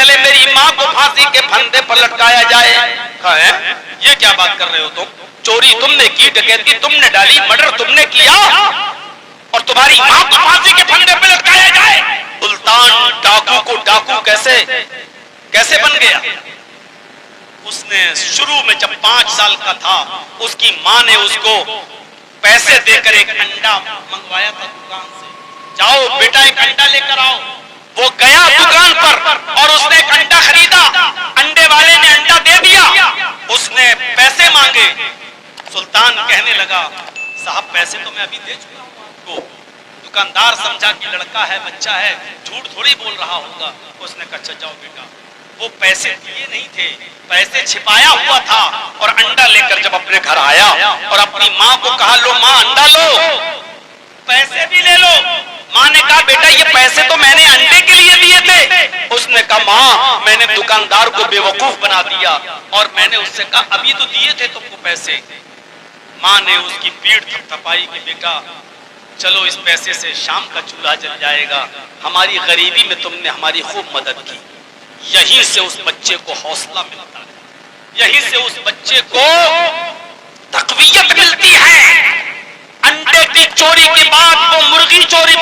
پہلے میری ماں کو پھانسی کے پھندے پر لٹکایا جائے۔ کہا ہے یہ کیا بات کر رہے ہو تم؟ چوری تم نے کی، ڈکیتی تم نے ڈالی، مرڈر تم نے کیا، اور تمہاری ماں کو پھانسی کے پھندے پر لٹکایا جائے؟ سلطان ڈاکو کو ڈاکو کیسے بن گیا؟ اس نے شروع میں جب 5 سال کا تھا اس کی ماں نے اس کو پیسے دے کر ایک انڈا منگوایا تھا دکان سے، جاؤ بیٹا ایک انڈا لے کر آؤ۔ وہ گیا دکان پر اور اس نے ایک انڈا خریدا، انڈے والے نے انڈا دے دیا، اس نے پیسے مانگے۔ سلطان کہنے لگا صاحب پیسے تو میں ابھی دے چکا ہوں آپ کو۔ دکاندار سمجھا کہ لڑکا ہے، بچہ ہے، جھوٹ تھوڑی بول رہا ہوگا۔ اس نے کہا اچھا جاؤ بیٹا۔ وہ پیسے دیے نہیں تھے، پیسے چھپایا ہوا تھا، اور انڈا لے کر جب اپنے گھر آیا اور اپنی ماں کو کہا لو ماں انڈا لو، پیسے بھی لے لو۔ ماں نے کہا بیٹا یہ پیسے تو میں نے انڈے کے لیے دیے تھے۔ اس نے کہا ماں میں نے دکاندار کو بے وقوف بنا دیا، اور میں نے اس سے کہا ابھی تو دیے تھے تم کو پیسے۔ ماں نے اس کی پیٹھ تھپتھپائی کہ بیٹا چلو اس پیسے سے شام کا چولہا جل جائے گا، ہماری غریبی میں تم نے ہماری خوب مدد کی۔ یہیں سے اس بچے کو حوصلہ ملتا ہے، یہیں سے اس بچے کو تقویت ملتی ہے۔ انڈے کی چوری کے بعد وہ مرغی چوری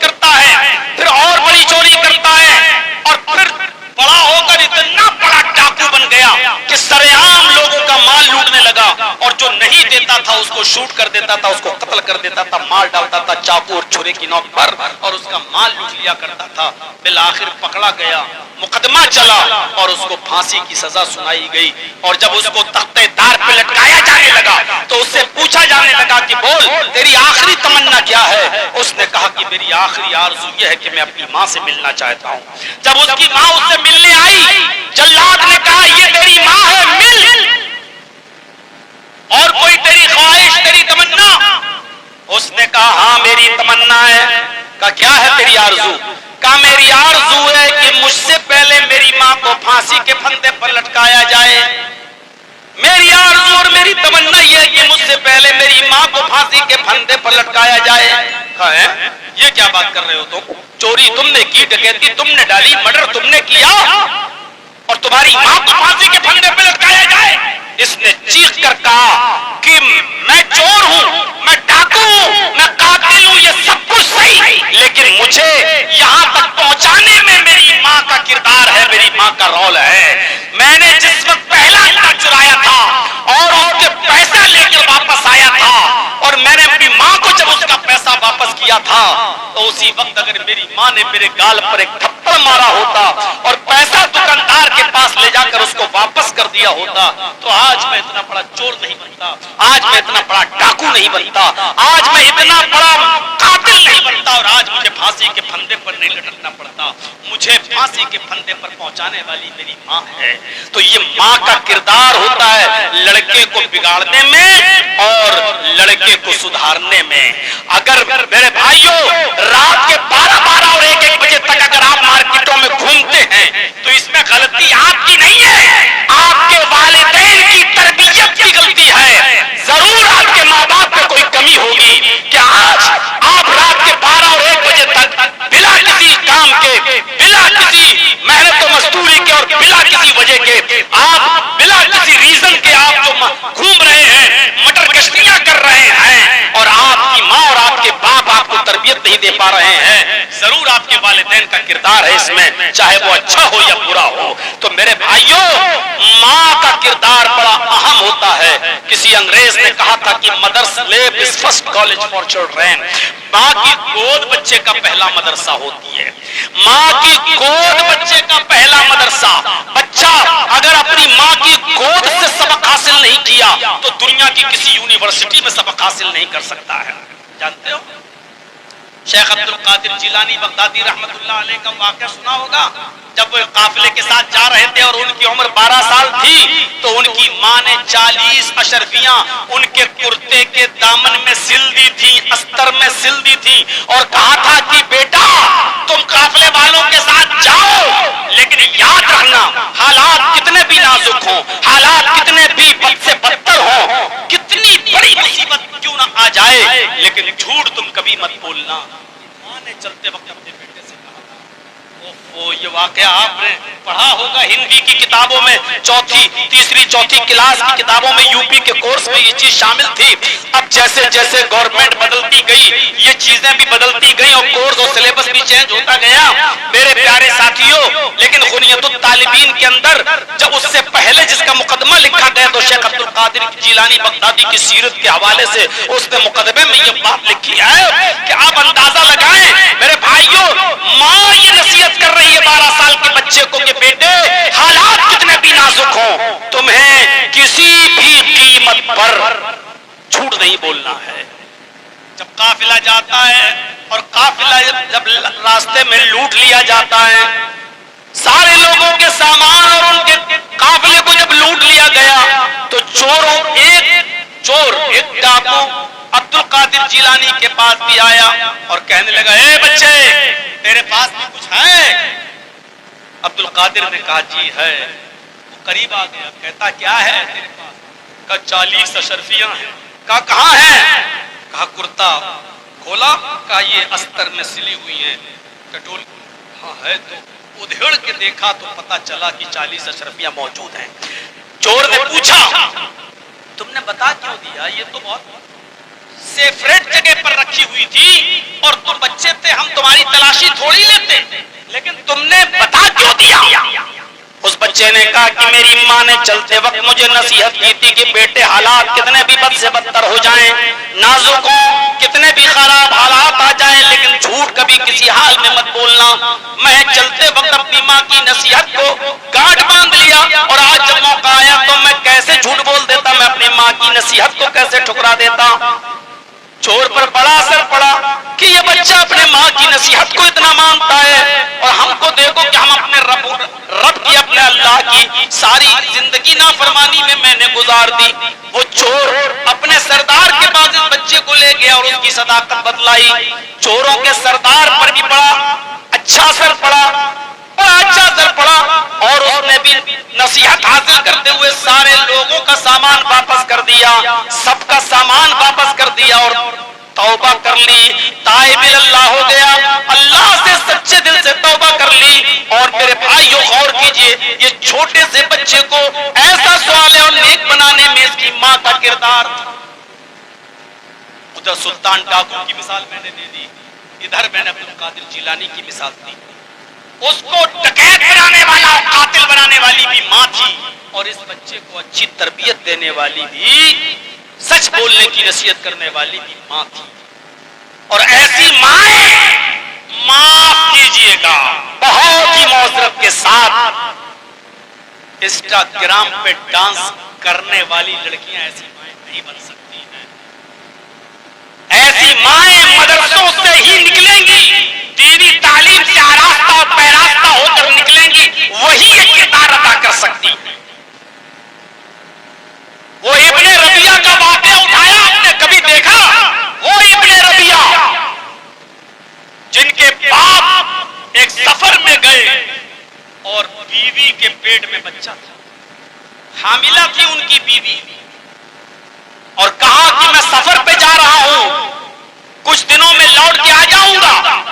کرتا ہے، پھر اور بڑی چوری کرتا ہے، اور پھر بڑا ہو کر اتنا بڑا ڈاکو بن گیا کہ سرعام لوگوں کا مال لوٹنے لگا، اور جو نہیں دیتا تھا اس کو شوٹ کر دیتا تھا، اس کو قتل کر دیتا تھا، مار ڈالتا تھا چاقو اور چھرے کی نوک پر، اور اس کا مال لوٹ لیا کرتا تھا۔ بالآخر پکڑا گیا، مقدمہ چلا اور اس کو پھانسی کی سزا سنائی گئی، اور جب اس کو تختے دار پہ لٹکایا جانے لگا تو اس سے پوچھا جانے لگا کہ بول تیری آخری تمنا کیا ہے؟ اس نے کہا کہ میری آخری آرزو یہ ہے کہ میں اپنی ماں سے ملنا چاہتا ہوں۔ جب اس کی ماں اس سے ملنے آئی، جلاد نے کہا یہ تیری ماں ہے، مل، اور کوئی تیری خواہش تیری تمنا؟ اس نے کہا ہاں میری تمنا ہے۔ کہا کیا ہے تیری آرزو؟ کہا میری آرزو ہے کہ مجھ سے پہلے میری ماں کو پھانسی کے پھندے پر لٹکایا جائے۔ میری آرزو اور میری تمنا یہ ہے کہ مجھ سے پہلے میری ماں کو پھانسی کے پھندے پر لٹکایا جائے۔ کہا ہے یہ کیا بات کر رہے ہو تم؟ چوری تم نے کی، ڈکیتی تم نے ڈالی، مرڈر تم نے کیا، اور تمہاری ماں کو پھانسی کے پھندے پر لٹکایا جائے؟ اس نے چیخ کر کہا کہ میں چور ہوں، میں ڈاکو ہوں، میں قاتل ہوں، یہ سب کچھ صحیح، لیکن مجھے یہاں تک پہنچانے میں میری ماں کا کردار ہے، میری ماں کا رول ہے۔ میں نے جس وقت پہلا انڈا چرایا تھا اور اس کے پیسہ لے کر واپس آیا تھا، اور میں نے اپنی ماں کو جب اس کا پیسہ واپس کیا تھا، تو اسی وقت اگر میری ماں نے میرے گال پر ایک تھپڑ مارا ہوتا اور پیسہ دکاندار کے پاس لے جا کر اس کو واپس کر دیا ہوتا، تو آج میں اتنا بڑا چور نہیں بنتا، آج میں اتنا بڑا ڈاکو نہیں بنتا، آج میں اتنا بڑا قاتل نہیں بنتا، اور آج مجھے پھانسی کے پھندے پر نہیں لٹکنا پڑتا۔ مجھے پھانسی کے پھندے پر پہنچانے والی میری ماں ہے۔ تو یہ ماں کا کردار ہوتا ہے لڑکے کو بگاڑنے میں اور لڑکے کو سدھارنے میں۔ اگر میرے بھائیوں رات کے 12 اور 1 بجے تک اگر آپ مارکیٹوں میں گھومتے ہیں تو اس میں غلطی آپ کی نہیں ہے، آپ کے والدین کی تربیت کی غلطی ہے۔ ضرور آپ کے ماں باپ پہ کوئی کمی ہوگی کہ آج آپ رات کے 12 اور 1 بجے تک بلا کسی کام کے، بلا کسی محنت و مزدوری کے، اور بلا کسی وجہ کے، آپ بلا کسی ریزن کے آپ جو گھوم رہے ہیں، مٹر کشتیاں کر رہے ہیں، اور آپ کی ماں اور آپ کے باپ آپ کو تربیت نہیں دے پا رہے ہیں، ضرور آپ کے والدین کا کردار ہے اس میں، چاہے وہ اچھا ہو یا برا ہو۔ تو میرے بھائیوں ماں کا کردار بڑا اہم ہوتا ہے۔ کسی انگریز نے کہا تھا کہ مدرس لیپ از فرسٹ کالج فار چلڈرن، ماں کی گود بچے کا پہلا مدرسہ ہوتی ہے، ماں کی گود بچے کا پہلا مدرسہ۔ بچہ اگر اپنی ماں کی گود سے سبق حاصل نہیں کیا تو دنیا کی کسی یونیورسٹی میں سبق حاصل نہیں کر سکتا ہے۔ جانتے ہو شیخ عبد القادر جیلانی بغدادی رحمت اللہ علیہ کا واقعہ سنا ہوگا، جب وہ قافلے کے ساتھ جا رہے تھے اور ان کی عمر 12 سال تھی تو ان کی ماں نے 40 اشرفیاں ان کے کرتے کے دامن میں سل دی تھی، استر میں سل دی تھی، اور کہا تھا کہ بیٹا تم قافلے والوں کے ساتھ جاؤ، لیکن یاد رکھنا حالات کتنے بھی نازک ہوں، حالات کتنے بھی بد سے بدتر ہوں، کتنی بڑی مصیبت کیوں نہ آ جائے، لیکن جھوٹ تم کبھی مت بولنا۔ ماں نے چلتے وقت اپنے بیٹے سے کہا تھا، وہ یہ واقعہ آپ نے پڑھا ہوگا ہندی کی کتابوں میں، تیسری چوتھی کلاس کی کتابوں میں، یو پی کے کورس میں یہ چیز شامل تھی۔ اب جیسے جیسے گورنمنٹ بدلتی گئی یہ چیزیں بھی بدلتی گئیں اور کورس اور سلیبس بھی چینج ہوتا گیا میرے پیارے ساتھیوں۔ لیکن غنیۃ الطالبین کے اندر جب اس سے پہلے جس کا مقدمہ لکھا گیا تو شیخ عبد القادر جیلانی بغدادی کی سیرت کے حوالے سے اس نے مقدمے میں یہ بات لکھی ہے کہ آپ اندازہ لگائیں میرے بھائیوں، ماں یہ نصیحت کر رہی ہے 12 سال کے بچے کو کہ بیٹے حالات کتنے بھی نازک ہوں تمہیں کسی بھی قیمت پر جھوٹ نہیں بولنا ہے۔ جب قافلہ جاتا ہے اور قافلہ جب راستے میں لوٹ لیا جاتا ہے، سارے لوگوں کے سامان اور ان کے قافلے کو جب لوٹ لیا گیا تو ایک ڈاکو عبد القادر جیلانی کے پاس بھی آیا اور کہنے لگا اے بچے تیرے پاس بھی کچھ ہے؟ عبد القادر نے کہا جی ہے۔ وہ قریب آ گیا، کہتا کیا ہے تیرے پاس؟ کہا 40 اشرفیاں ہیں۔ کہا کہاں ہیں؟ کہا کرتا کھولا، کہا یہ استر میں سلی ہوئی ہیں۔ ٹٹول ہاں ہے، تو ادھیڑ کے دیکھا تو پتا چلا کہ 40 اشرفیاں موجود ہیں۔ چور نے پوچھا تم نے بتا کیوں دیا؟ یہ تو بہت سیفریٹ جگہ پر رکھی ہوئی تھی اور تم بچے تھے، ہم تمہاری تلاشی تھوڑی لیتے، لیکن تم نے بتا کیوں دیا؟ اس بچے نے کہا کہ میری ماں نے چلتے وقت مجھے نصیحت کی تھی کہ بیٹے حالات کتنے بھی بد سے بدتر ہو جائیں، نازک ہوں، کتنے بھی خراب حالات آ جائیں، لیکن جھوٹ کبھی کسی حال میں مت بولنا۔ میں چلتے وقت اپنی ماں کی نصیحت کو گاٹھ باندھ لیا اور آج جب موقع آیا تو میں کیسے جھوٹ بول دیتا، میں اپنی ماں کی نصیحت کو کیسے ٹھکرا دیتا۔ چور پر بڑا اثر پڑا کہ یہ بچہ اپنے ماں کی نصیحت کو اتنا مانتا ہے، اور ہم کو دیکھو کہ ہم اپنے رب کی، اپنے اللہ کی ساری زندگی نافرمانی میں نے گزار دی۔ وہ چور اپنے سردار کے پاس اس بچے کو لے گیا اور اس کی صداقت بتلائی۔ چوروں کے سردار پر بھی بڑا اچھا اثر پڑا، بڑا اچھا اثر پڑا، اور اس نے بھی نصیحت حاصل کرتے ہوئے سارے لوگوں کا سامان واپس کر دیا، سب کا سامان واپس کر دیا اور توبہ کر لی، تائب اللہ ہو گیا، اللہ سے سچے دل سے توبہ کر لی۔ اور میرے بھائیو غور کیجئے، یہ چھوٹے سے بچے کو ایسا صالح اور نیک بنانے میں اس کی ماں کا کردار تھا۔ ادھر سلطان ڈاکو کی مثال میں نے دے دی، ادھر میں نے عبد القادر جیلانی کی مثال دی۔ اس کو ڈکیت بنانے والا اور قاتل بنانے والی بھی ماں تھی، اور اس بچے کو اچھی تربیت دینے والی بھی، سچ بولنے کی نصیحت کرنے والی بھی ماں تھی۔ اور ایسی مائیں معاف کیجئے گا بہت ہی معذرت کے ساتھ انسٹاگرام پہ ڈانس کرنے والی لڑکیاں ایسی مائیں نہیں بن سکتی ہیں۔ ایسی مائیں مدرسوں سے ہی نکلیں گی، دینی تعلیم سے آراستہ اور پیراستہ ہو کر نکلیں گی، وہی یہ کردار ادا کر سکتی ہیں۔ وہ ابن ربیعہ کا واقعہ اٹھایا، آپ نے کبھی دیکھا؟ وہ ابن ربیعہ جن کے باپ ایک سفر میں گئے اور بیوی کے پیٹ میں بچہ تھا، حاملہ تھی ان کی بیوی، اور کہا کہ میں سفر پہ جا رہا ہوں، کچھ دنوں میں لوٹ کے آ جاؤں گا۔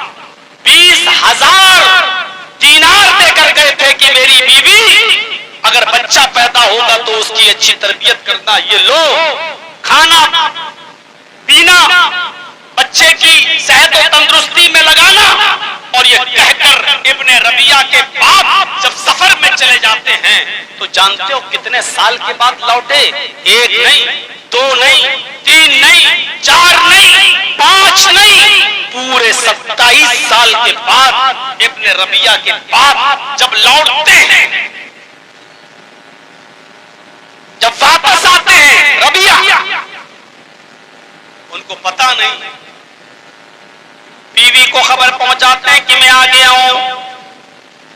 20,000 دینار دے کر گئے تھے کہ میری بیوی اگر بچہ پیدا ہوگا تو اس کی اچھی تربیت کرنا، یہ لو کھانا پینا بچے کی صحت و تندرستی میں لگانا۔ اور یہ کہہ کر ابن ربیعہ کے باپ جب سفر میں چلے جاتے ہیں تو جانتے ہو کتنے سال کے بعد لوٹے؟ 1 نہیں، 2 نہیں، 3 نہیں، 4 نہیں، 5 نہیں، پورے 27 سال کے بعد ابن ربیعہ کے باپ جب لوٹتے ہیں، جب واپس آتے ہیں ربیعہ، ان کو پتا نہیں، بیوی کو خبر پہنچاتے ہیں کہ میں آ گیا ہوں۔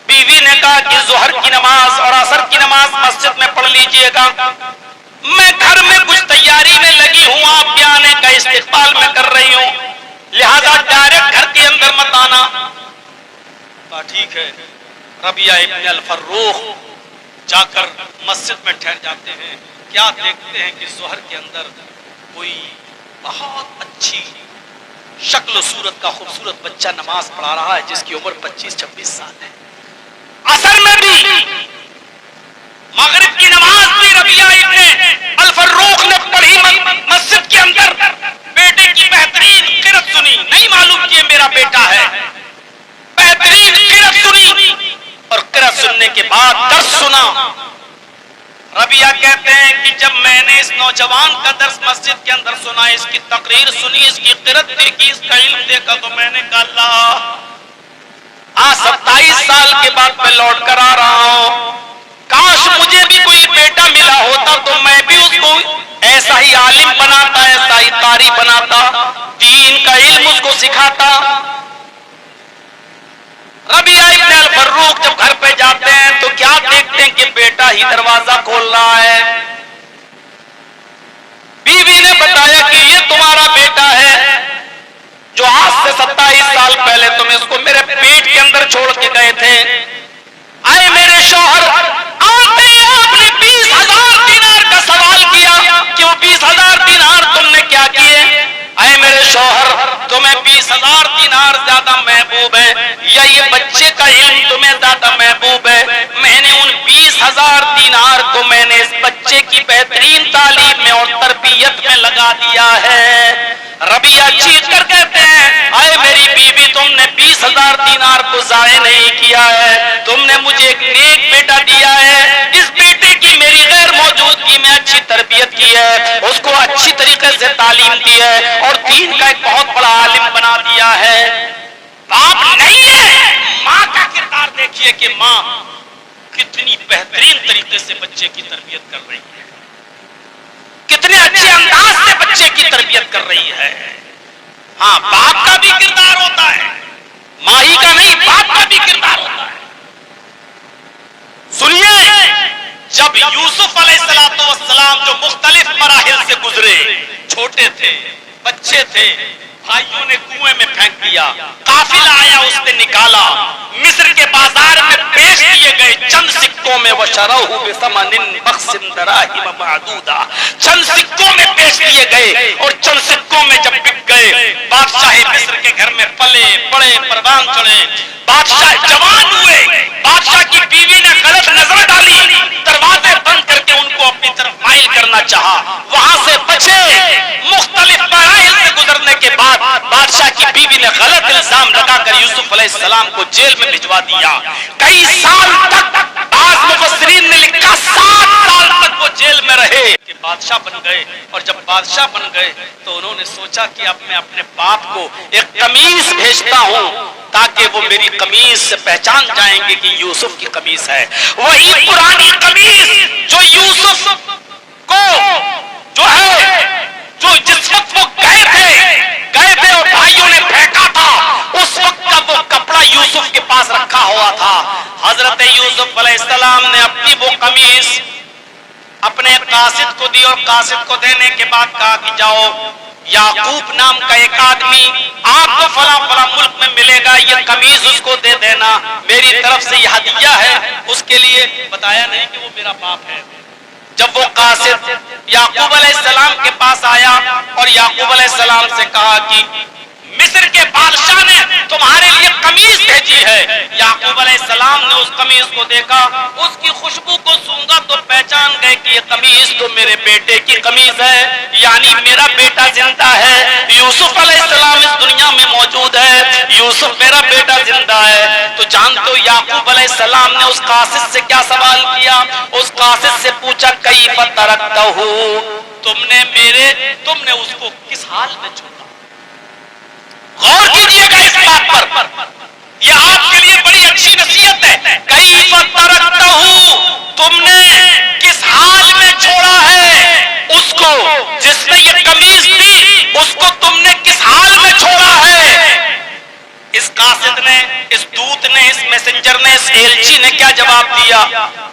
بیوی نے کہا کہ ظہر کی نماز اور عصر کی نماز مسجد میں پڑھ لیجئے گا، میں گھر میں کچھ تیاری میں لگی ہوں، آپ کے آنے کا استقبال میں کر رہی ہوں، لہذا ڈائریکٹ گھر کے اندر مت آنا۔ کہا ٹھیک ہے۔ ربیعہ ابن الفروخ جا کر مسجد میں ٹھہر جاتے ہیں، کیا دیکھتے ہیں کہ ظہر کے اندر کوئی بہت اچھی شکل و صورت کا خوبصورت بچہ نماز پڑھا رہا ہے جس کی عمر 25-26 سال ہے. عصر میں بھی مغرب کی نماز بھی ربیعہ ابن الفروخ نے پڑھی مسجد کے اندر. بیٹے کی بہترین قرأت سنی, نہیں معلوم کہ یہ میرا بیٹا ہے, بہترین قرأت سنی اور قرأت سننے کے بعد درس سنا. ربیعہ کہتے ہیں کہ جب میں نے اس نوجوان کا درس مسجد کے اندر سنا, اس کی تقریر سنی, اس کی قرأت دیکھی, اس کا علم دیکھا, تو میں نے کہا اللہ, آج 27 سال کے بعد میں لوٹ کر آ رہا ہوں, کاش مجھے بھی کوئی بیٹا ملا ہوتا تو میں بھی اس کو ایسا ہی عالم بناتا, ایسا ہی قاری بناتا, دین کا علم اس کو سکھاتا. ربیعہ ابن الفروخ جب گھر پہ جاتے ہیں تو کیا دیکھتے ہیں کہ بیٹا ہی دروازہ کھول رہا ہے. بیوی نے بتایا کہ یہ تمہارا بیٹا ہے جو آج سے 27 سال پہلے تم اس کو میرے پیٹ کے اندر چھوڑ کے گئے تھے. آئے میرے شوہر, آپ نے 20,000 دینار کا سوال کیا کہ وہ 20,000 دینار تم نے کیا کیے. اے میرے شوہر, تمہیں 20,000 دینار زیادہ محبوب ہے یا یہ بچے کا علم تمہیں زیادہ محبوب ہے؟ میں نے ان 20,000 دینار کو میں نے اس بچے کی بہترین تعلیم میں اور تربیت میں لگا دیا ہے. ربیعہ چیخ کر کہتے ہیں, اے میری بیوی, تم نے 20,000 دینار کو ضائع نہیں کیا ہے, تم نے مجھے ایک نیک بیٹا دیا ہے. اس بیٹے کی میری غیر موجودگی میں اچھی تربیت کی ہے, اس کو اچھی طریقے سے تعلیم دی ہے اور دین کا ایک بہت بڑا عالم بنا دیا ہے. باپ نہیں ہے, ماں کا کردار دیکھیے کہ ماں کتنی بہترین طریقے سے بچے کی تربیت کر رہی ہے, کتنے اچھے انداز سے بچے کی تربیت کر رہی ہے. ہاں, باپ کا بھی کردار ہوتا ہے, ماں ہی کا نہیں, باپ کا بھی کردار ہوتا ہے. سنیے, جب یوسف علیہ السلام جو مختلف مراحل سے گزرے, چھوٹے تھے, بچے تھے, بھائیوں نے کنویں میں پھینک دیا, قافلہ آیا, اس نے نکالا, مصر کے بازار میں پیش کیے گئے چند سکوں میں, وَشَرَوْهُ بِثَمَنٍ بَخْسٍ دَرَاهِمَ مَعْدُودَةٍ, چند سکوں میں پیش کیے گئے اور چند سکوں میں جب بک گئے, بادشاہ مصر کے گھر میں پلے بڑے, پروان چڑھے, بادشاہ جوان ہوئے. بادشاہ کی بیوی نے غلط نظر ڈالی, دروازے بند کر کے ان کو اپنی طرف مائل کرنا چاہا, وہاں سے بچے. مختلف مراحل سے گزرنے کے بعد بادشاہ کی بیوی نے غلط الزام لگا کر یوسف علیہ السلام کو جیل میں بھجوا دیا. کئی سال تک, بعض مفسرین نے لکھا 7 سال تک وہ جیل میں رہے کہ بادشاہ بن گئے. اور جب بادشاہ بن گئے تو انہوں نے سوچا کہ اب میں اپنے باپ کو ایک قمیص بھیجتا ہوں تاکہ وہ میری قمیص سے پہچان جائیں گے کہ یوسف کی قمیص ہے. وہی پرانی قمیص جو یوسف کو جو ہے, جو جس وقت وہ گئے تھے اور بھائیوں نے پھینکا تھا, اس وقت کا وہ کپڑا یوسف کے پاس رکھا ہوا تھا. حضرت یوسف علیہ السلام نے اپنی وہ قمیص اپنے قاصد کو دی اور قاصد کو دینے کے بعد کہا کہ جاؤ, یعقوب نام کا ایک آدمی آپ کو فلاں فلاں ملک میں ملے گا, یہ قمیص اس کو دے دینا, میری طرف سے یہ ہدیہ ہے. اس کے لیے بتایا نہیں کہ وہ میرا باپ ہے. جب وہ قاصد یعقوب علیہ السلام کے پاس آیا اور یعقوب علیہ السلام سے کہا کہ مصر کے بادشاہ نے تمہارے لیے قمیص بھیجی ہے, یعقوب علیہ السلام نے اس قمیص کو دیکھا, اس کی خوشبو کو سونگا تو پہچان گئے کہ یہ قمیص تو میرے بیٹے کی قمیص ہے, یعنی میرا بیٹا زندہ ہے. یوسف علیہ السلام اس دنیا میں موجود ہے, یوسف میرا بیٹا زندہ ہے. تو جانتے ہو یعقوب علیہ السلام نے اس قاصد سے کیا سوال کیا؟ اس قاصد سے پوچھا کیف ترکتہ, تم نے اس کو کس حال میں چھوڑا؟ غور کیجئے گا اس بات پر, یہ آپ کے لیے بڑی اچھی نصیحت ہے. کیف ترکتہ, تم نے کس حال میں چھوڑا ہے اس کو جس نے یہ قمیص دی, اس کو تم نے کس حال میں چھوڑا ہے؟ اس قاصد نے, اس دودت نے, اس میسنجر نے, اس ایلچی نے کیا جواب دیا؟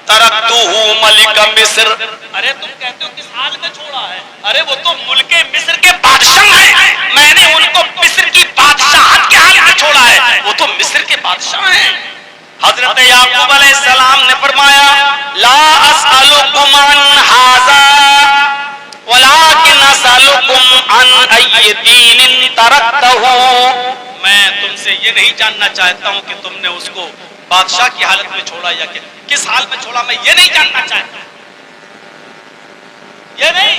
ترکتہ ملک مصر. ارے تم کہتے ہو کس حال میں چھوڑا ہے, ارے وہ تو ملک مصر کے بادشاہ ہیں, میں نے ان کو مصر کی بادشاہت کے حال میں چھوڑا ہے, وہ تو مصر کے بادشاہ ہیں. حضرت یعقوب علیہ السلام نے فرمایا لا اسألکم عن ھذا ولکن اسألکم عن ای دین ترکتہ، میں تم سے یہ نہیں جاننا چاہتا ہوں کہ تم نے اس کو بادشاہ کی حالت میں چھوڑا یا کس حال میں چھوڑا، میں یہ نہیں جاننا چاہتا. یہ نہیں،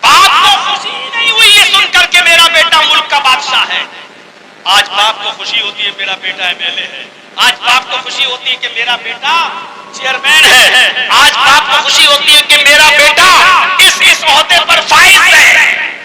باپ کو خوشی نہیں ہوئی یہ سن کر کے میرا بیٹا ملک کا بادشاہ ہے. آج باپ کو خوشی ہوتی ہے میرا بیٹا ایم ایل اے ہے، آج باپ کو خوشی ہوتی ہے کہ میرا بیٹا چیئرمین ہے، آج باپ کو خوشی ہوتی ہے کہ میرا بیٹا اس عہدے پر فائز ہے.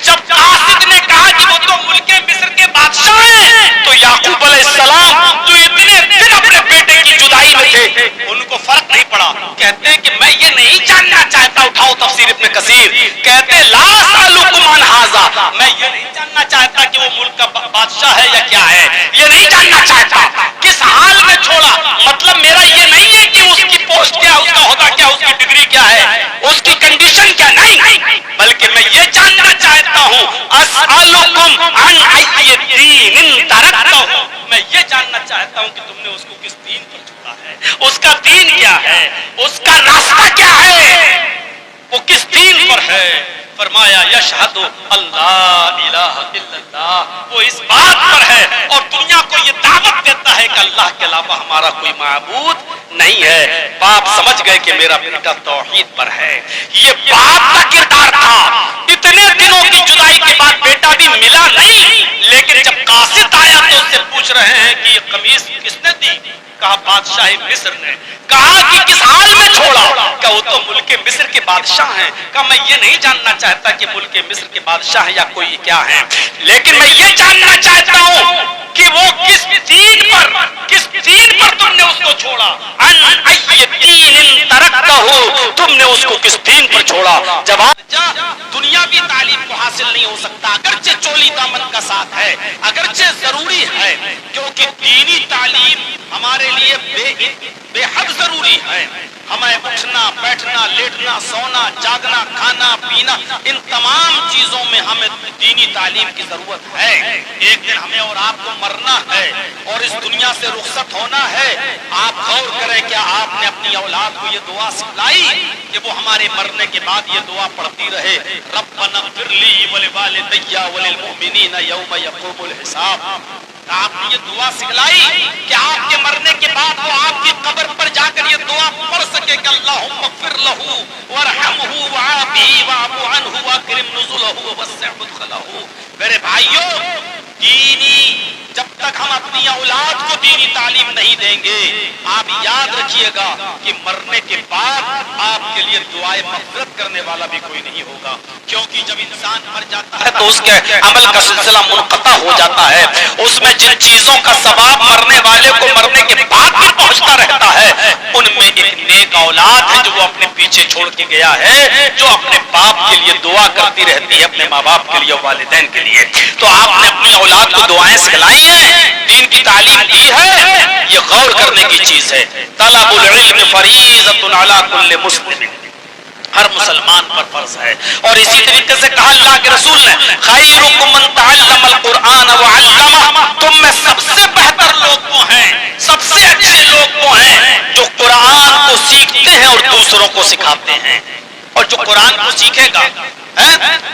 جب قاصد نے کہا کہ وہ تو ملک مصر کے بادشاہ ہیں، تو یعقوب علیہ السلام جو اتنے دن اپنے بیٹے کی جدائی میں تھے ان کو فرق نہیں پڑا. کہتے ہیں کہ میں یہ نہیں جاننا چاہتا، اٹھاؤ تفسیر ابن کثیر، کہتے لا اسألکم عن ھذا، میں یہ نہیں جاننا چاہتا کہ وہ ملک کا بادشاہ ہے یا کیا ہے، یہ نہیں جاننا چاہتا کس حال میں چھوڑا. مطلب میرا یہ نہیں ہے کہ اس کی پوسٹ کیا، اس کا عہدہ کیا، اس کی ڈگری کیا ہے، اس کی کنڈیشن کیا، نہیں، بلکہ میں یہ جاننا چاہتا ہوں اسألکم عن ای دین ترکتہ، میں یہ جاننا چاہتا ہوں کہ تم نے اس کو کس دین پر چھوڑا ہے، اس کا دین کیا ہے، اس کا راستہ کیا ہے، وہ کس دین پر ہے. فرمایا یشہد اللہ الہ الا اللہ، وہ اس بات پر ہے اور دنیا کو یہ دعوت دیتا ہے کہ اللہ کے علاوہ ہمارا کوئی معبود نہیں ہے. باپ سمجھ گئے کہ میرا بیٹا توحید پر ہے. یہ باپ کا کردار تھا. اتنے دنوں کی جدائی کے بعد بیٹا بھی ملا نہیں، لیکن جب قاصد آیا تو اس سے پوچھ رہے ہیں کہ یہ قمیص کس نے دی؟ کہا بادشاہ مصر نے. کہا کہ کس حال میں چھوڑا؟ کہ وہ تو ملک مصر کے بادشاہ ہیں. کہا میں یہ نہیں جاننا چاہتا کہ ملک مصر کے بادشاہ ہیں یا کوئی کیا ہے، لیکن میں یہ جاننا چاہتا ہوں کہ وہ کس دین پر تم نے اس کو چھوڑا. ان ای دین ترکتہ، تم نے اس کو کس دین پر چھوڑا. جواب دنیاوی تعلیم کو حاصل نہیں ہو سکتا، اگرچہ چولی دامن کا ساتھ ہے، اگرچہ ضروری ہے، کیونکہ دینی تعلیم ہمارے لیے بے حد ضروری ہے. ہمیں اٹھنا بیٹھنا لیٹنا سونا جاگنا کھانا پینا ان تمام چیزوں میں ہمیں دینی تعلیم کی ضرورت ہے. ایک دن ہمیں اور آپ کو مرنا ہے اور اس دنیا سے رخصت ہونا ہے. آپ غور کریں کیا آپ نے اپنی اولاد کو یہ دعا سکھلائی کہ وہ ہمارے مرنے کے بعد یہ دعا پڑھتی رہے ربنا اغفر لی ولوالدی وللمؤمنین یوم یقوم الحساب؟ آپ نے یہ دعا سکھلائی کہ آپ کے مرنے کے بعد وہ آپ کی قبر پر جا کر یہ دعا پڑھ سکے کہ اللہم اغفر لہ وارحمہ وعافہ واعف عنہ واکرم نزلہ ووسع مدخلہ. میرے بھائیوں، دینی جب تک ہم اپنی اولاد کو دینی تعلیم نہیں دیں گے، آپ یاد رکھیے گا کہ مرنے کے بعد آپ کے لیے دعائے مغفرت کرنے والا بھی کوئی نہیں ہوگا. کیونکہ جب انسان مر جاتا ہے تو اس کے عمل کا سلسلہ منقطع ہو جاتا ہے. اس میں جن چیزوں کا ثواب مرنے والے کو مرنے کے بعد بھی پہنچتا رہتا ہے، ان میں ایک نیک اولاد ہے جو وہ اپنے پیچھے چھوڑ کے گیا ہے، جو اپنے باپ کے لیے دعا کرتی رہتی ہے، اپنے ماں باپ کے لیے، والدین کے لیے. تو آپ نے اپنی اولاد کو دعائیں سکھلائی ہیں، دین کی تعلیم دی ہے، یہ غور کرنے کی چیز ہے. طلب العلم فریضۃ علی کل مسلم، ہر مسلمان پر فرض ہے. اور اسی طریقے سے کہا اللہ کے رسول نے خیرکم من تعلم القرآن وعلمہ، تم میں سب سے بہتر لوگ وہ ہیں، سب سے اچھے لوگ وہ ہیں جو قرآن کو سیکھتے ہیں اور دوسروں کو سکھاتے ہیں. اور جو قرآن کو سیکھے گا،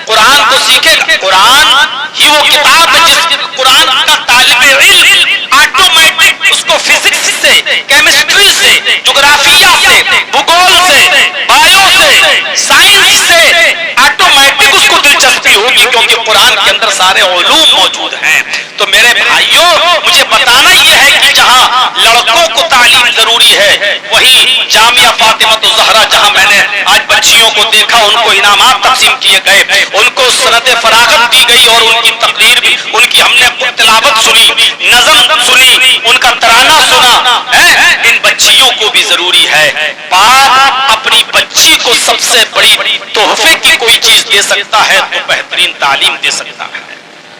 قرآن کو سیکھے گا، قرآن ہی وہ کتاب ہے جس قرآن کا طالب علم آٹومیٹک اس کو فزکس سے، کیمسٹری سے، جغرافیہ سے، بھگول سے، بایو سے، سائنس سے آٹومیٹک اس کو دلچسپی ہوگی، کیونکہ قرآن کے اندر سارے علوم موجود ہیں. تو میرے بھائیوں، مجھے بتانا یہ ہے کہ جہاں لڑکوں کو تعلیم ضروری ہے، وہیں جامعہ فاطمہ الزہرا جہاں میں نے آج بچیوں کو دیکھا، ان کو انعامات تقسیم کیے گئے، ان کو سند فراغت دی گئی اور ان کی تقریر بھی، ان کی ہم نے تلاوت سنی، نظم سنی، ان کا ترانہ سنا. ان بچیوں کو بھی ضروری ہے. باپ اپنی بچی کو سب سے بڑی تحفے کی کوئی چیز دے سکتا ہے تو بہترین تعلیم دے سکتا ہے.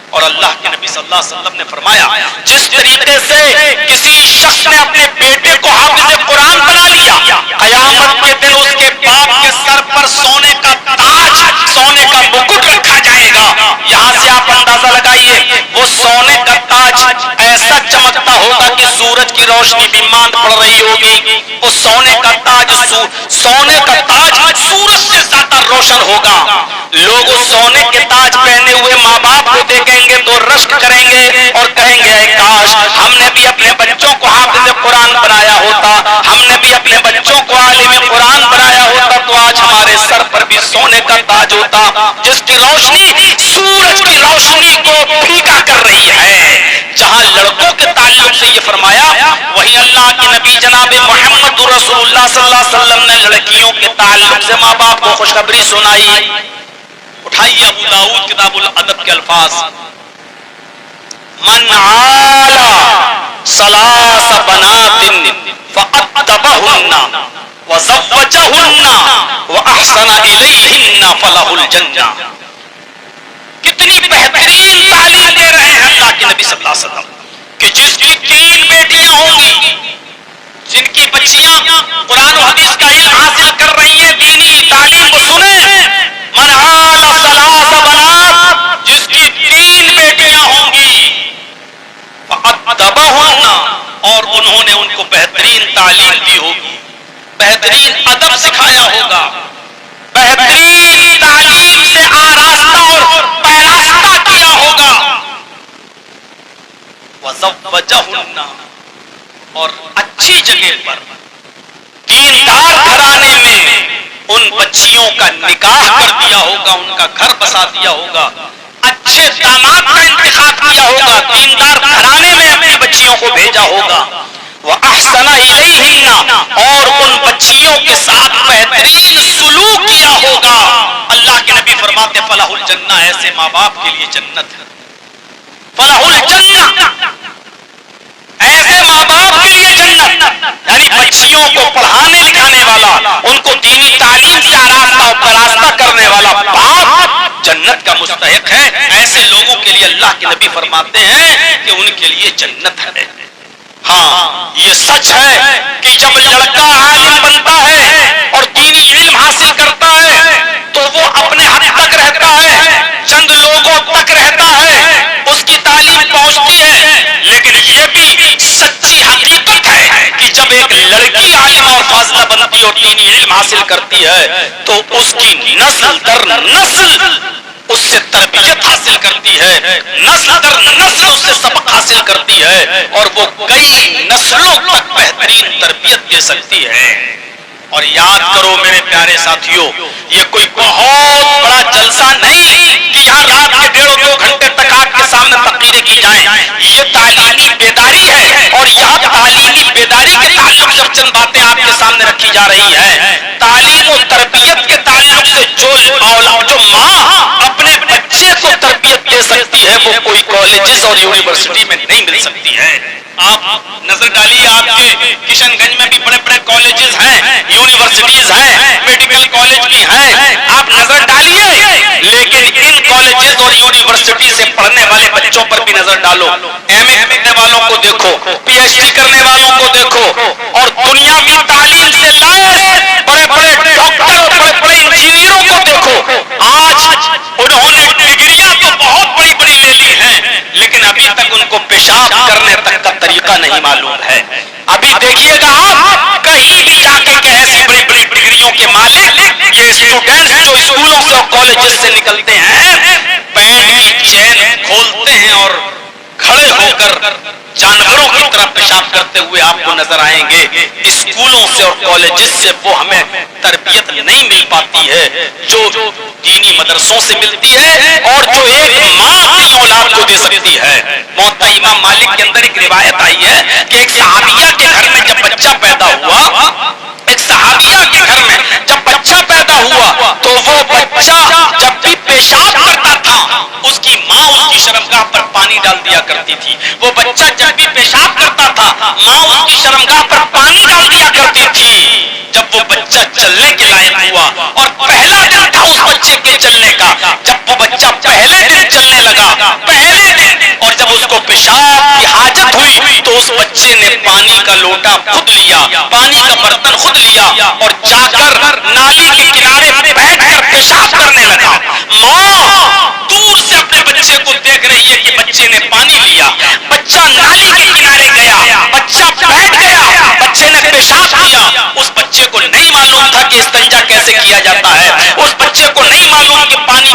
اور اللہ کے نبی صلی اللہ علیہ وسلم نے فرمایا جس طریقے سے کسی شخص نے اپنے بیٹے کو حافظ قرآن بنا لیا، قیامت کے دن اس کے باپ کے سر پر سونے کا تاج، سونے کا مکٹ رکھا جائے گا. یہاں سے آپ اندازہ لگائیے، وہ سونے کا تاج ایسا چمکتا ہوگا کہ سورج کی روشنی بھی ماند پڑ رہی ہوگی. وہ سونے کا تاج سورج سے زیادہ روشن ہوگا. لوگ اس سونے کے تاج پہنے ہوئے ماں باپ کو دیکھیں گے تو رشک کریں گے اور کہیں گے اے کاش ہم نے بھی اپنے بچوں کو حافظ قرآن بنایا ہوتا، ہم نے بھی اپنے بچوں کو عالم قرآن بنایا ہوتا تو آج ہمارے سر پر بھی سونے کا تاج ہوتا، جس کی روشنی سورج کی روشنی کو پھیکا کر رہی ہے۔ جہاں لڑکوں کے تعلق سے یہ فرمایا، وہی اللہ کے نبی جناب محمد رسول اللہ صلی اللہ علیہ وسلم نے لڑکیوں کے تعلق سے ماں باپ کو خوشخبری سنائی۔ اٹھائیے ابو داؤد کتاب الادب کے الفاظ، من عالی ثلاث بنات فأدبہن وزوجہن واحسن الیہن فلہ الجنہ۔ کتنی بہترین تعلیم دے رہے ہیں اللہ کے نبی صلی اللہ علیہ وسلم کہ جس کی 3 بیٹیاں ہوں گی، جن کی بچیاں قرآن و حدیث کا علم حاصل کر رہی ہیں، دینی تعلیم کو سنیں، من عال ثلاث بنات، جس کی 3 بیٹیاں ہوں گی، فأدبہن، اور انہوں نے ان کو بہترین تعلیم دی ہوگی، بہترین ادب سکھایا ہوگا، بہترین تعلیم سے آراستہ اور پیراستہ کیا ہوگا، وزوجہن، اور اچھی جگہ پر دیندار گھرانے میں ان بچیوں کا نکاح کر دیا ہوگا، ان کا گھر بسا دیا ہوگا، اچھے داماد کا انتخاب کیا ہوگا، دیندار گھرانے میں اپنی بچیوں کو بھیجا ہوگا، وَأَحْسَنَ إِلَيْهِنَّ، اور ان بچیوں کے ساتھ بہترین سلوک کیا ہوگا۔ اللہ کے نبی فرماتے فلاح الجنہ، ایسے ماں باپ کے لیے جنت ہے، فلاح الجنہ، ایسے ماں باپ کے لیے جنت، یعنی بچیوں کو پڑھانے لکھانے والا، ان کو دینی تعلیم سے آراستہ اور پراستہ کرنے والا باپ جنت کا مستحق ہے۔ ایسے لوگوں کے لیے اللہ کے نبی فرماتے ہیں کہ ان کے لیے جنت ہے۔ ہاں یہ سچ ہے کہ جب لڑکا عالم بنتا ہے اور دینی علم حاصل کرتا ہے تو وہ اپنے حد تک رہتا ہے، چند لوگوں تک رہتا ہے، اس کی تعلیم پہنچتی ہے، لیکن یہ بھی سچی حقیقت ہے کہ جب ایک لڑکی عالمہ اور فاضلہ بنتی اور دینی علم حاصل کرتی ہے تو اس کی نسل در نسل اس سے تربیت حاصل کرتی ہے، نسل در نسل اس سے سبق حاصل کرتی ہے، اور وہ کئی نسلوں تک بہترین تربیت دے سکتی ہے۔ اور یاد کرو میرے پیارے ساتھیوں، یہ کوئی بہت بڑا جلسہ نہیں کہ یہاں رات کے 1.5-2 گھنٹے تک آپ کے سامنے تقریریں کی جائیں، یہ تعلیمی بیداری ہے، اور یہاں تعلیمی بیداری کے تعلق سے چند باتیں آپ کے سامنے رکھی جا رہی ہیں۔ تعلیم و تربیت کے تعلق سے جو ماں اپنے بچے کو تربیت دے سکتی ہے وہ کوئی کالجز اور یونیورسٹی میں نہیں مل سکتی ہے۔ آپ نظر ڈالیے، آپ کے کشن گنج میں بھی بڑے بڑے کالجز ہیں، یونیورسٹیز ہیں، میڈیکل کالج بھی ہیں، آپ نظر ڈالیے، لیکن ان کالجز اور یونیورسٹی سے پڑھنے والے بچوں پر بھی نظر ڈالو، ایم اے کرنے والوں کو دیکھو، پی ایچ ڈی کرنے والوں کو دیکھو، اور دنیاوی تعلیم سے لائق بڑے بڑے ڈاکٹر اور بڑے بڑے انجینئروں کو دیکھو، آج انہوں نے ڈگریاں تو بہت بڑی بڑی لے لی ہیں، لیکن ابھی تک ان کو پیشاب کرنے تک کا طریقہ نہیں معلوم ہے۔ ابھی دیکھیے گا آپ کہیں بھی جا کے کہ ایسی بڑی بڑی ڈگریوں کے مالک یہ اسٹوڈنٹس جو اسکولوں سے اور کالجز سے نکلتے ہیں، پینٹ کی چین کھولتے ہیں اور کھڑے ہو کر جانوروں کی طرح پیشاب کرتے ہوئے آپ کو نظر آئیں گے۔ اسکولوں سے اور کالجز سے وہ ہمیں تربیت نہیں مل پاتی ہے جو دینی مدرسوں سے ملتی ہے اور جو ایک ماں اپنی اولاد کو دے سکتی ہے۔ موطا امام مالک کے اندر ایک روایت آئی ہے کہ ایک صحابیہ کے گھر میں جب بچہ پیدا ہوا، ایک صحابیہ کے گھر میں جب بچہ پیدا ہوا تو وہ بچہ جب بھی پیشاب کرتا تھا اس کی ماں اس کی شرمگاہ پر پانی ڈال دیا کرتی تھی، وہ بچہ جب بھی پیشاب کرتا تھا ماں اس کی شرمگاہ پر پانی ڈال دیا کرتی تھی۔ جب وہ بچہ چلنے کے لائق ہوا اور پہلا دن تھا اس بچے کے چلنے کا، جب وہ بچہ پہلے دن چلنے لگا، پہلے دن، اور جب اس کو پیشاب کی حاجت ہوئی تو اس بچے نے پانی کا لوٹا خود لیا، پانی کا برتن خود لیا اور جا کر نالی کے کنارے بیٹھ کر پیشاب کرنے لگا۔ ماں دور سے اپنے بچے کو دیکھ رہی ہے کہ بچے نے پانی لیا، بچہ نالی کے کنارے گیا، بچہ بیٹھ گیا، بچے نے پیشاب کیا۔ اس بچے کو نہیں معلوم تھا کہ استنجا کیسے کیا جاتا ہے، اس بچے کو نہیں معلوم کہ پانی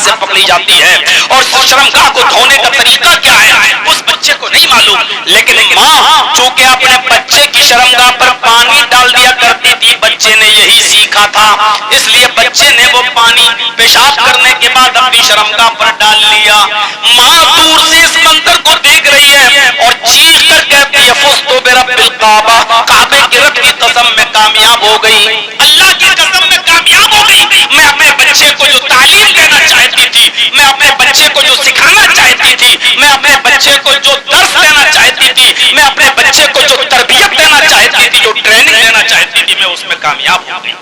سے پکڑی جاتی ہے، اور شرمگاہ کو دھونے کا طریقہ کیا ہے اس بچے کو نہیں معلوم، لیکن ماں چونکہ اپنے بچے کی شرمگاہ پر پانی ڈال دیا کرتی تھی، بچے نے یہی سیکھا تھا، اس لیے بچے نے وہ پانی پیشاب کرنے کے بعد اپنی شرمگاہ پر ڈال لیا۔ ماں دور سے اس منظر کو دیکھ رہی ہے اور چیخ کر کہتی ہے فزت برب الکعبہ، کعبے کے رب کی قسم میں کامیاب ہو گئی، اللہ کی قسم میں کامیاب ہو گئی۔ میں اپنے بچے کو جو تعلیم دینا چاہتی تھی، میں اپنے بچے کو جو سکھانا چاہتی تھی، میں اپنے بچے کو جو درس دینا چاہتی تھی، میں اپنے بچے کو جو تربیت دینا چاہتی تھی، جو ٹریننگ دینا چاہتی تھی، میں اس میں کامیاب ہو گئی۔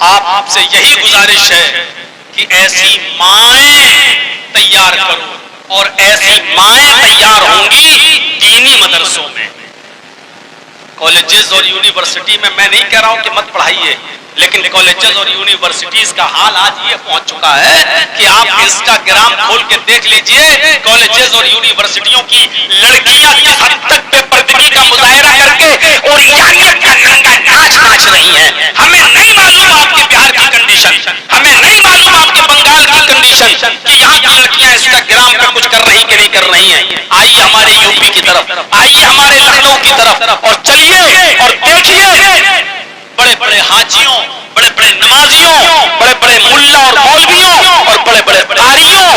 اور آپ سے یہی گزارش ہے کہ ایسی مائیں تیار کرو، اور ایسی مائیں تیار ہوں گی دینی مدرسوں میں، کالجز اور یونیورسٹی میں نہیں کہہ رہا ہوں کہ مت پڑھائیے، لیکن کالجز اور یونیورسٹیز کا حال آج یہ پہنچ چکا ہے کہ آپ انسٹاگرام کھول کے دیکھ لیجئے، کالجز اور یونیورسٹیوں کی لڑکیاں کس حد تک بے پردگی کا مظاہرہ کر کے اور یانیت کا ننگا ناچ رہی ہیں۔ ہمیں نہیں معلوم آپ کے بہار کی کنڈیشن، ہمیں نہیں معلوم آپ کے بنگال کی کنڈیشن کہ یہاں کی لڑکیاں انسٹاگرام پہ کچھ کر رہی کہ نہیں کر رہی ہیں۔ آئیے ہمارے یوپی کی طرف، آئیے ہمارے لکھنؤ کی طرف اور چلیے اور دیکھیے بڑے بڑے حاجیوں، بڑے بڑے نمازیوں، بڑے بڑے ملا اور مولویوں اور بڑے بڑے قاریوں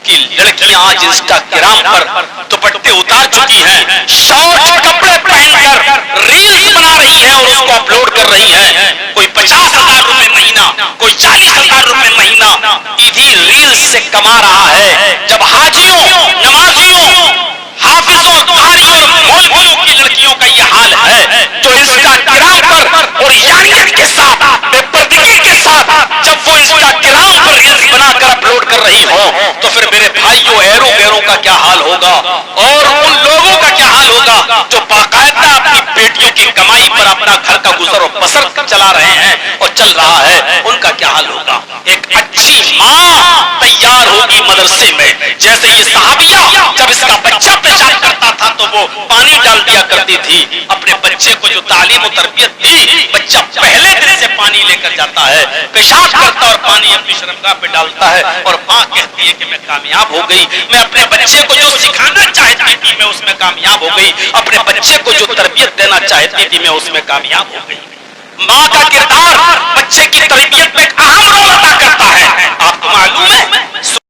کی لڑکیاں آج انسٹاگرام پر دوپٹے اتار چکی ہیں، شارٹ کپڑے پہن کر ریلز بنا رہی ہیں اور اس کو اپلوڈ کر رہی ہیں۔ کوئی 50,000 روپے مہینہ، کوئی 40,000 روپے مہینہ انہی ریلز سے کما رہا ہے۔ جب حاجیوں، نمازیوں، حافظوں، قاریوں اور مولویوں کی لڑکیوں کا یہ حال ہے، تو انسٹاگرام پر اور یانیت کے ساتھ، بے پردگی کے ساتھ جب وہ انسٹاگرام پر ریلز بنا کر اپلوڈ کر رہی ہوں، تو پھر میرے بھائیوں ایروں گیروں کا کیا حال ہوگا، اور ان لوگوں کا کیا حال ہوگا جو باقاعدہ اپنی بیٹیوں کی کمائی پر اپنا گھر کا گزر و بسر چلا رہے ہیں اور چل رہا ہے، ان کا کیا حال ہوگا۔ ایک اچھی ماں تیار ہوگی مدرسے میں، جیسے یہ صحابیہ جب اس کا بچہ پیشاب کرتا تھا تو وہ پانی ڈال دیا کرتی تھی، اپنے بچے کو جو تعلیم و تربیت دی، بچہ پہلے دن سے پانی لے کر جاتا ہے، پیشاب کرتا اور پانی اپنی شرمگاہ پہ ڈالتا ہے، اور ماں کہتی ہے کہ میں کامیاب ہو گئی، میں اپنے بچے کو جو سکھانا چاہتی تھی میں اس میں کامیاب ہو گئی، اپنے بچے کو جو تربیت دینا چاہتی تھی میں اس میں کامیاب ہو گئی۔ ماں کا کردار بچے کی تربیت میں اہم رول ادا کرتا ہے۔ آپ کو معلوم ہے